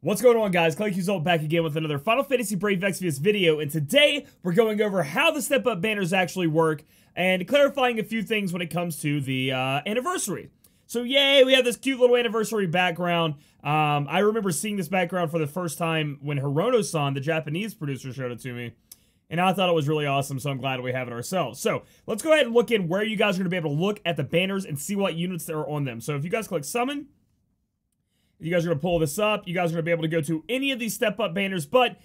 What's going on, guys? Claic Yuzolt back again with another Final Fantasy Brave Exvius video, and today we're going over how the step-up banners actually work and clarifying a few things when it comes to the anniversary. So yay, we have this cute little anniversary background. I remember seeing this background for the first time when Hirono-san, the Japanese producer, showed it to me, and I thought it was really awesome, so I'm glad we have it ourselves. So let's go ahead and look in where you guys are going to be able to look at the banners and see what units there are on them. So if you guys click Summon, you guys are going to pull this up. You guys are going to be able to go to any of these step-up banners, but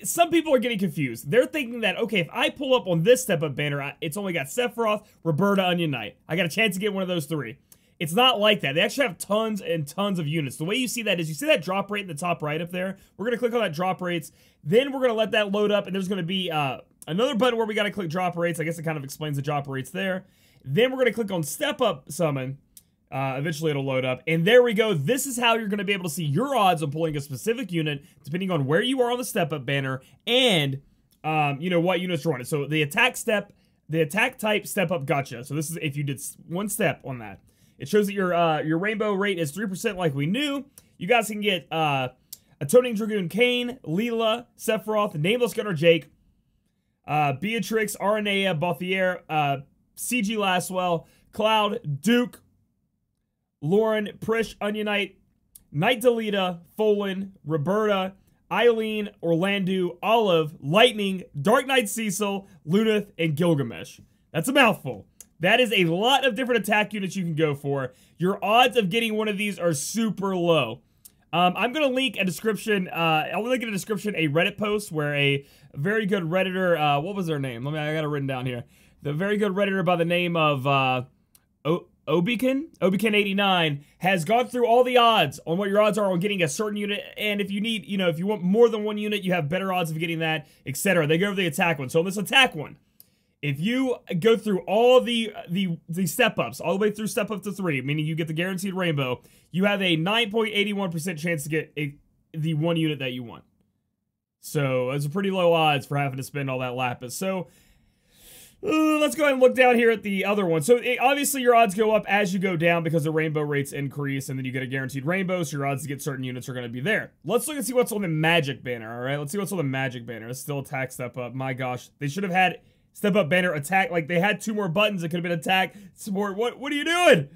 some people are getting confused. They're thinking that, okay, if I pull up on this step-up banner, it's only got Sephiroth, Roberta, Onion Knight. I got a chance to get one of those three. It's not like that. They actually have tons and tons of units. The way you see that is you see that drop rate in the top right up there. We're going to click on that drop rates. Then we're going to let that load up, and there's going to be another button where we got to click drop rates. I guess it kind of explains the drop rates there. Then we're going to click on step-up summon. Eventually it'll load up, and there we go. This is how you're going to be able to see your odds of pulling a specific unit depending on where you are on the step-up banner and you know, what units you're on it. So the attack type step-up gotcha. So this is if you did one step on that. It shows that your rainbow rate is 3% like we knew. You guys can get a Toning Dragoon Kane, Leela, Sephiroth, Nameless Gunner Jake, Beatrix, Aranea, Bothier, CG Laswell, Cloud, Duke, Lauren, Prish, Onion Knight, Knight Delita, Folan, Roberta, Eileen, Orlandu, Olive, Lightning, Dark Knight Cecil, Luneth, and Gilgamesh. That's a mouthful. That is a lot of different attack units you can go for. Your odds of getting one of these are super low. I'm going to link a description, I'll link in the description a Reddit post where a very good Redditor, what was their name? I got it written down here. The very good Redditor by the name of, Obikin89 has gone through all the odds on what your odds are on getting a certain unit, and if you need, you know, if you want more than one unit, you have better odds of getting that, etc. They go over the attack one. So on this attack one, if you go through all the step-ups, all the way through step-up to 3, meaning you get the guaranteed rainbow, you have a 9.81% chance to get the one unit that you want. So it's a pretty low odds for having to spend all that lapis. So let's go ahead and look down here at the other one. So obviously your odds go up as you go down because the rainbow rates increase, and then you get a guaranteed rainbow, so your odds to get certain units are going to be there. Let's look and see what's on the magic banner, alright? Let's see what's on the magic banner. It's still attack step up. My gosh, they should have had step up banner attack. Like, they had 2 more buttons. It could have been attack, support. What are you doing?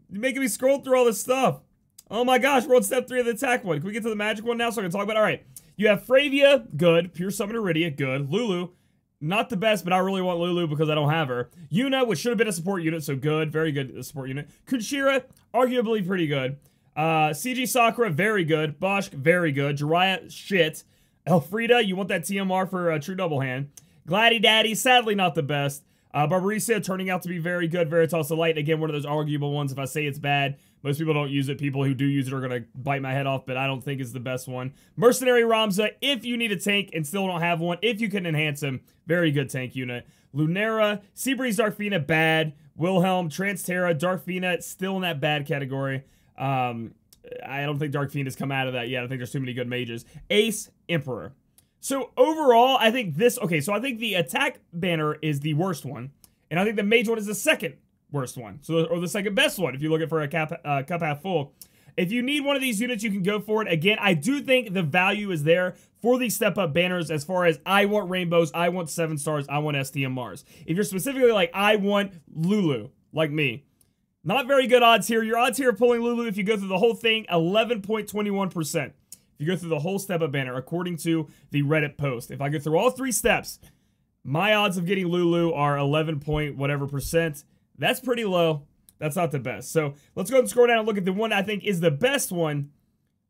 You're making me scroll through all this stuff. Oh my gosh, we're on step 3 of the attack one. Can we get to the magic one now so I can talk about it? Alright, you have Fravia, good. Pure Summon Iridia, good. Lulu, not the best, but I really want Lulu because I don't have her. Yuna, which should have been a support unit, so good. Very good support unit. Kunshira, arguably pretty good. CG Sakura, very good. Bosch, very good. Jiraiya, shit. Elfrida, you want that TMR for True Double Hand. Gladdy Daddy, sadly not the best. Barbarissa, turning out to be very good. Veritas the Light, again, one of those arguable ones. If I say it's bad, most people don't use it. People who do use it are going to bite my head off, but I don't think it's the best one. Mercenary Ramza, if you need a tank and still don't have one, if you can enhance him, very good tank unit. Lunera, Seabreeze Darkfina, bad. Wilhelm, Transterra, Darkfina, still in that bad category. I don't think Darkfina has come out of that yet. I think there's too many good mages. Ace, Emperor. So overall, I think this, okay, so I think the attack banner is the worst one, and I think the mage one is the second worst one, so, or the second best one if you look at for a cup half full. If you need one of these units, you can go for it. Again, I do think the value is there for these step-up banners as far as I want rainbows, I want 7 stars, I want STMRs. If you're specifically like, I want Lulu, like me, not very good odds here. Your odds here of pulling Lulu, if you go through the whole thing, 11.21%. If you go through the whole step-up banner, according to the Reddit post. If I go through all 3 steps, my odds of getting Lulu are 11 point whatever percent. That's pretty low. That's not the best. So let's go ahead and scroll down and look at the one I think is the best one.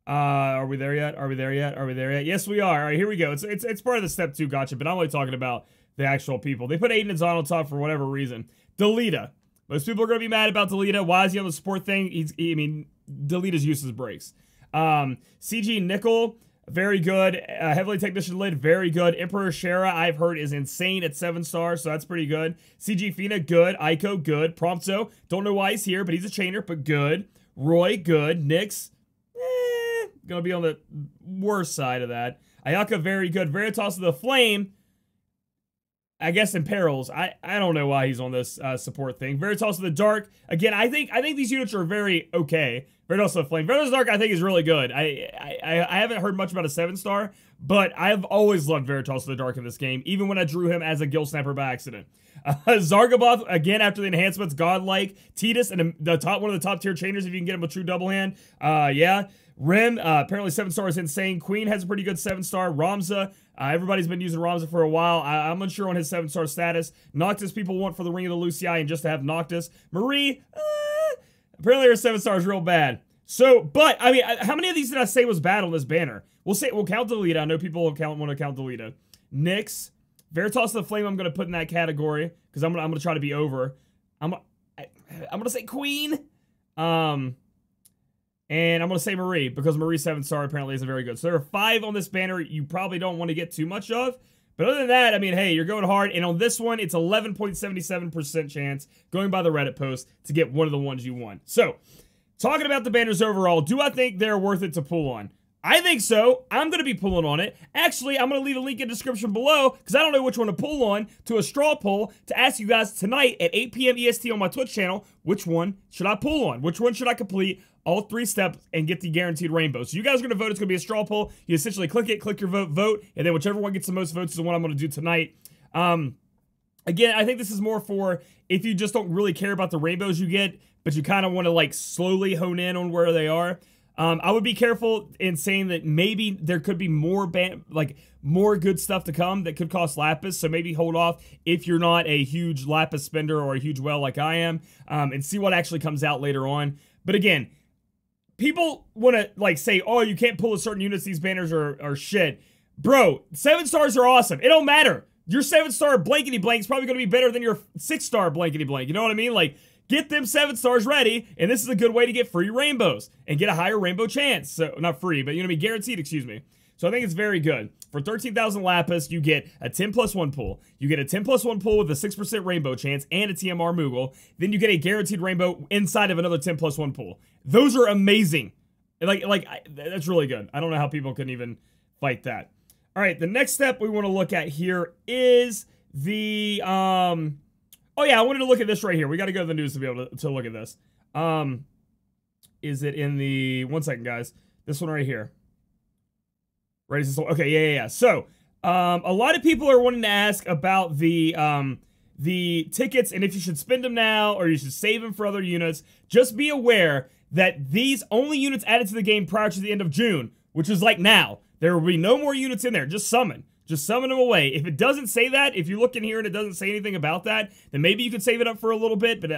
Are we there yet? Are we there yet? Are we there yet? Yes, we are. All right, here we go. It's part of the step 2 gotcha, but I'm only talking about the actual people. They put Aiden and Zon on top for whatever reason. Delita. Most people are going to be mad about Delita. Why is he on the support thing? I mean, Delita's uses breaks. CG Nickel, very good. Heavily Technician Lid, very good. Emperor Shara, I've heard, is insane at 7 stars, so that's pretty good. CG Fina, good. Aiko, good. Prompto, don't know why he's here, but he's a chainer, but good. Roy, good. Nyx, gonna be on the worst side of that. Ayaka, very good. Veritas of the Flame, I guess in perils. I don't know why he's on this support thing. Veritas of the Dark. Again, I think these units are very okay. Veritas of the Flame. Veritas of the Dark I think is really good. I haven't heard much about a 7-star, but I've always loved Veritas of the Dark in this game, even when I drew him as a Gill Snapper by accident. Zargaboth, again, after the enhancements, godlike. Titus, and one of the top tier chainers if you can get him a true double hand. Yeah. Rim, apparently 7-star is insane. Queen has a pretty good 7-star. Ramza, everybody's been using Ramza for a while. I'm unsure on his 7-star status. Noctis people want for the Ring of the Lucii and just to have Noctis. Marie, apparently her 7-star is real bad. So, but, I mean, how many of these did I say was bad on this banner? We'll count Delita. I know people want to count Delita. Nyx, Veritas of the Flame I'm going to put in that category because I'm going to try to be over. I'm going to say Queen. And I'm going to say Marie, because Marie 7-star apparently isn't very good. So there are 5 on this banner you probably don't want to get too much of. But other than that, I mean, hey, you're going hard. And on this one, it's 11.77% chance, going by the Reddit post, to get one of the ones you want. So, talking about the banners overall, do I think they're worth it to pull on? I think so. I'm going to be pulling on it. Actually, I'm going to leave a link in the description below, because I don't know which one to pull on, to a straw poll to ask you guys tonight at 8 p.m. EST on my Twitch channel, which one should I pull on? Which one should I complete all 3 steps and get the guaranteed rainbow? So you guys are going to vote. It's going to be a straw poll. You essentially click it, click your vote, and then whichever one gets the most votes is the one I'm going to do tonight. Again, I think this is more for if you just don't really care about the rainbows you get, but you kind of want to like slowly hone in on where they are. I would be careful in saying that maybe there could be more good stuff to come that could cost lapis, so maybe hold off if you're not a huge lapis spender or a huge whale like I am, and see what actually comes out later on. But again, people want to like say, oh, you can't pull a certain units, these banners are shit. Bro, 7-stars are awesome. It don't matter. Your 7-star blankety blank is probably going to be better than your 6-star blankety blank. You know what I mean? Like, get them 7-stars ready, and this is a good way to get free rainbows and get a higher rainbow chance. So, not free, but you know what I mean? Guaranteed, excuse me. So I think it's very good. For 13,000 lapis, you get a 10+1 pull. You get a 10+1 pull with a 6% rainbow chance and a TMR Moogle. Then you get a guaranteed rainbow inside of another 10+1 pull. Those are amazing. That's really good. I don't know how people can even fight that. All right, the next step we want to look at here is the, oh yeah, I wanted to look at this right here. We got to go to the news to be able to look at this. Is it in the, one second guys, this one right here. Right, okay, yeah. So, a lot of people are wanting to ask about the tickets and if you should spend them now or you should save them for other units. Just be aware that these only units added to the game prior to the end of June, which is like now. There will be no more units in there. Just summon. Just summon them away. If it doesn't say that, if you look in here and it doesn't say anything about that, then maybe you could save it up for a little bit. But,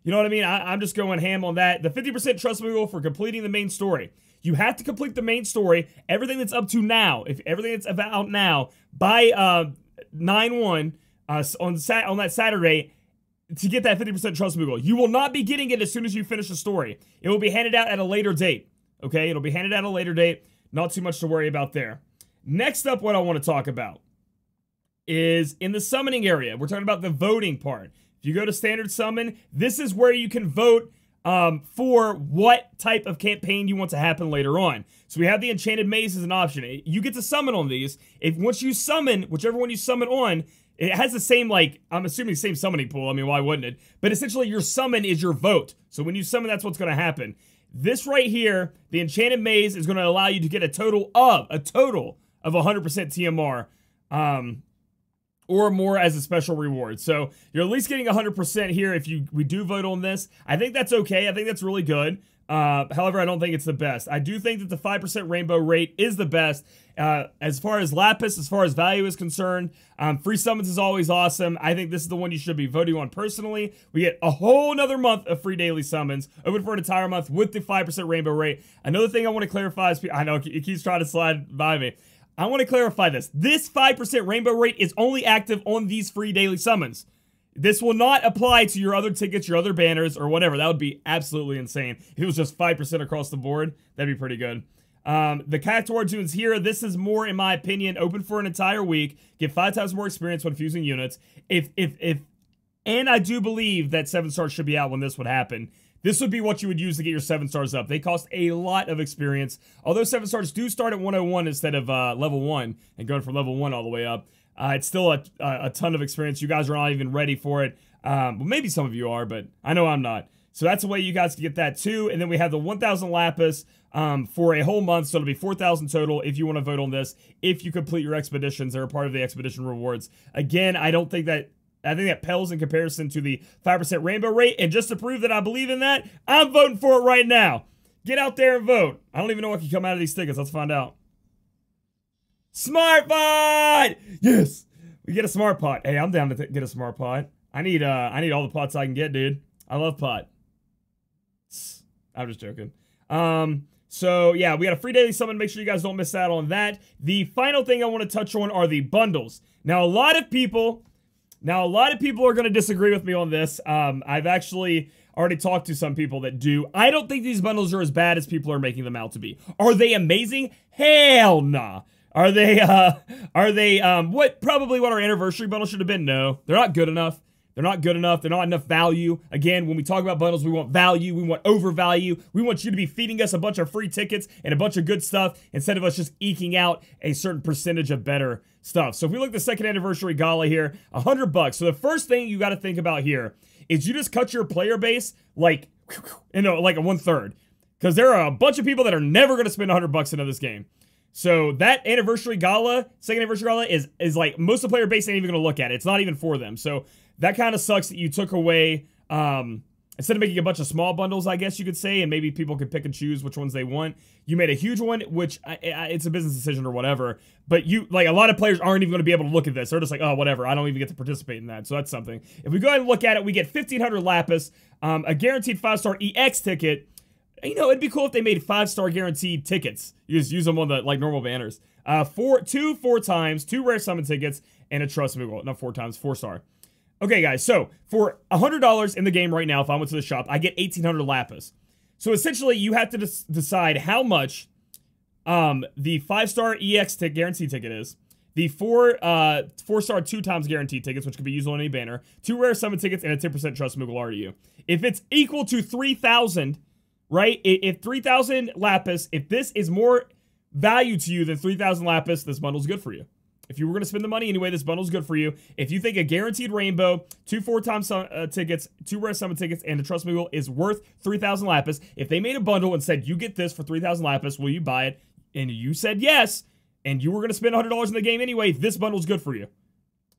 you know what I mean? I'm just going ham on that. The 50% trust rule for completing the main story. You have to complete the main story, everything that's up to now, if everything that's about now, by 9/1 on that Saturday to get that 50% trust Moogle. You will not be getting it as soon as you finish the story. It will be handed out at a later date. Okay? It'll be handed out at a later date. Not too much to worry about there. Next up, what I want to talk about is in the summoning area. We're talking about the voting part. If you go to standard summon, this is where you can vote for what type of campaign you want to happen later on. So we have the Enchanted Maze as an option. You get to summon on these. Once you summon, whichever one you summon on, it has the same, like, I'm assuming same summoning pool. I mean, why wouldn't it? But essentially, your summon is your vote. So when you summon, that's what's going to happen. This right here, the Enchanted Maze, is going to allow you to get a total of 100% TMR, or more as a special reward. So you're at least getting 100% here if we do vote on this. I think that's okay. I think that's really good. However, I don't think it's the best. I do think that the 5% rainbow rate is the best. As far as lapis, as far as value is concerned, free summons is always awesome. I think this is the one you should be voting on personally. We get a whole nother month of free daily summons, open for an entire month with the 5% rainbow rate. Another thing I want to clarify is, I know it keeps trying to slide by me. I want to clarify this. This 5% rainbow rate is only active on these free daily summons. This will not apply to your other tickets, your other banners, or whatever. That would be absolutely insane. If it was just 5% across the board, that'd be pretty good. The Cactuar tunes here, this is more, in my opinion, open for an entire week. Get 5 times more experience when fusing units. And I do believe that 7 stars should be out when this would happen. This would be what you would use to get your 7 stars up. They cost a lot of experience. Although 7 stars do start at 101 instead of level 1 and going from level 1 all the way up. It's still a ton of experience. You guys are not even ready for it. Well, maybe some of you are, but I know I'm not. So that's a way you guys can get that too. And then we have the 1,000 lapis for a whole month. So it'll be 4,000 total if you want to vote on this. If you complete your expeditions, they're a part of the expedition rewards. Again, I think that pales in comparison to the 5% rainbow rate. And just to prove that I believe in that, I'm voting for it right now. Get out there and vote. I don't even know what can come out of these tickets. Let's find out. Smart pot! Yes! We get a smart pot. Hey, I'm down to get a smart pot. I need all the pots I can get, dude. I love pot. I'm just joking. So yeah, we got a free daily summon. Make sure you guys don't miss out on that. The final thing I want to touch on are the bundles. Now, a lot of people are going to disagree with me on this. I've actually already talked to some people that do. I don't think these bundles are as bad as people are making them out to be. Are they amazing? Hell nah. Are they probably what our anniversary bundle should have been? No, they're not good enough. They're not good enough. They're not enough value. Again, when we talk about bundles, we want value. We want overvalue. We want you to be feeding us a bunch of free tickets and a bunch of good stuff instead of us just eking out a certain percentage of better stuff. So if we look at the second anniversary gala here, $100. So the first thing you got to think about here is you just cut your player base like a 1/3. Because there are a bunch of people that are never going to spend $100 into this game. So that anniversary gala, second anniversary gala is like most of the player base ain't even going to look at it. It's not even for them. So that kind of sucks that you took away, instead of making a bunch of small bundles, I guess you could say, and maybe people could pick and choose which ones they want. You made a huge one, which it's a business decision or whatever. But a lot of players aren't even going to be able to look at this. They're just like, oh, whatever. I don't even get to participate in that. So that's something. If we go ahead and look at it, we get 1,500 lapis, a guaranteed 5-star EX ticket. You know, it'd be cool if they made 5-star guaranteed tickets. You just use them on the normal banners. 4 times, 2 rare summon tickets, and a trust Moogle. Not 4 times, 4-star. Okay, guys, so for $100 in the game right now, if I went to the shop, I get 1,800 lapis. So essentially, you have to decide how much the 5-star EX guaranteed ticket is, the 4-star 2 times guaranteed tickets, which can be used on any banner, 2 rare summon tickets, and a 10% trust Moogle are to you. If it's equal to 3,000, right? If 3,000 lapis, if this is more value to you than 3,000 lapis, this bundle's good for you. If you were going to spend the money anyway, this bundle's good for you. If you think a guaranteed rainbow, 2 4-time tickets, 2 rare summon tickets, and a trust Moogle is worth 3,000 lapis, if they made a bundle and said, you get this for 3,000 lapis, will you buy it? And you said yes, and you were going to spend $100 in the game anyway, this bundle's good for you.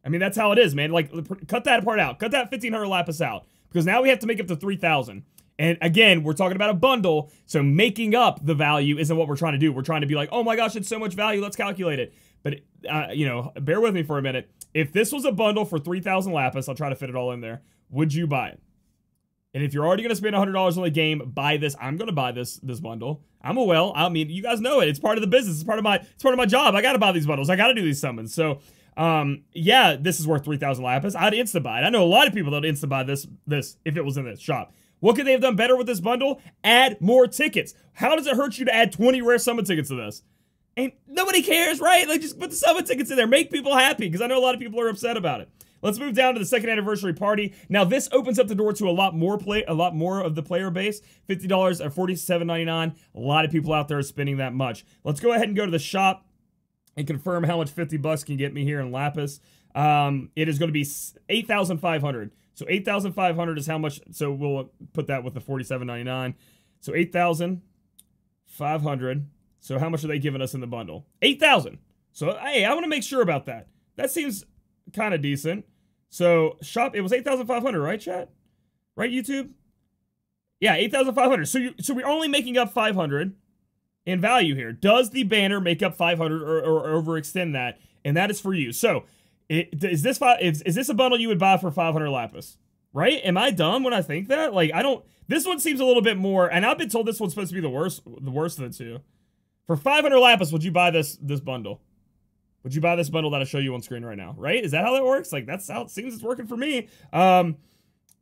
I mean, that's how it is, man. Like, cut that part out. Cut that 1,500 lapis out. Because now we have to make up to 3,000. And again, we're talking about a bundle, so making up the value isn't what we're trying to do. We're trying to be like, oh my gosh, it's so much value, let's calculate it. But, you know, bear with me for a minute. If this was a bundle for 3,000 lapis, I'll try to fit it all in there, would you buy it? And if you're already going to spend $100 on the game, buy this. I'm going to buy this bundle. I mean, you guys know it. It's part of the business. It's part of my job. I got to buy these bundles. I got to do these summons. So, yeah, this is worth 3,000 lapis. I'd insta-buy it. I know a lot of people that would insta-buy this if it was in this shop. What could they have done better with this bundle? Add more tickets. How does it hurt you to add 20 rare summon tickets to this? And nobody cares, right? Like, just put the summon tickets in there. Make people happy, because I know a lot of people are upset about it. Let's move down to the second anniversary party. Now, this opens up the door to a lot more of the player base. $50 or $47.99. A lot of people out there are spending that much. Let's go ahead and go to the shop and confirm how much 50 bucks can get me here in lapis. It is going to be 8,500. So 8,500 is how much. So we'll put that with the $47.99. So 8,500. So how much are they giving us in the bundle? 8,000. So hey, I want to make sure about that. That seems kind of decent. So shop, it was 8,500, right, chat? Right, YouTube? Yeah, 8,500. So we're only making up 500 in value here. Does the banner make up 500 or overextend that? And that is for you. So is this a bundle you would buy for 500 lapis? Right? Am I dumb when I think that? Like, I don't. This one seems a little bit more, and I've been told this one's supposed to be the worst of the two. For 500 lapis, would you buy this bundle? Would you buy this bundle that I show you on screen right now? Right? Is that how that works? Like, that's how it seems it's working for me. And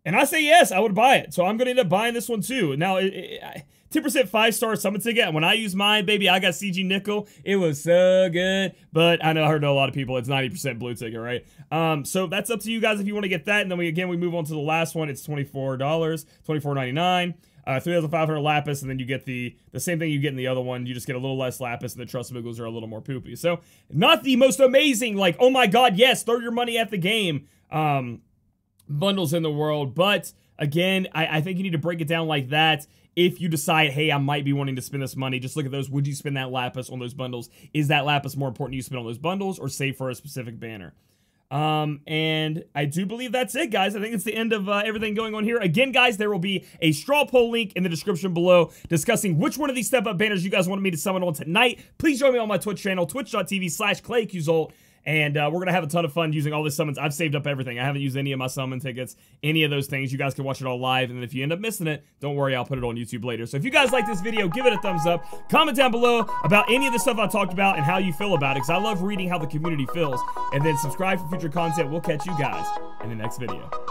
I say yes, I would buy it. So I'm going to end up buying this one too. Now, 10% 5-star summon ticket. And when I use mine, baby, I got CG nickel. It was so good. But I heard a lot of people, it's 90% blue ticket, right? So that's up to you guys if you want to get that. And then we move on to the last one. It's $24, $24.99. 3,500 lapis, and then you get the same thing you get in the other one. You just get a little less lapis, and the trust moogles are a little more poopy. So, not the most amazing, like, oh my god, yes, throw your money at the game bundles in the world. But, again, I think you need to break it down like that. If you decide, hey, I might be wanting to spend this money, just look at those. Would you spend that lapis on those bundles? Is that lapis more important you spend on those bundles or save for a specific banner? And I do believe that's it, guys. I think it's the end of everything going on here. Again, guys, there will be a straw poll link in the description below discussing which one of these step-up banners you guys wanted me to summon on tonight. Please join me on my Twitch channel, twitch.tv/Claic Yuzolt. And we're going to have a ton of fun using all the summons. I've saved up everything. I haven't used any of my summon tickets, any of those things. You guys can watch it all live. And then if you end up missing it, don't worry, I'll put it on YouTube later. So if you guys like this video, give it a thumbs up. Comment down below about any of the stuff I talked about and how you feel about it, because I love reading how the community feels. And then subscribe for future content. We'll catch you guys in the next video.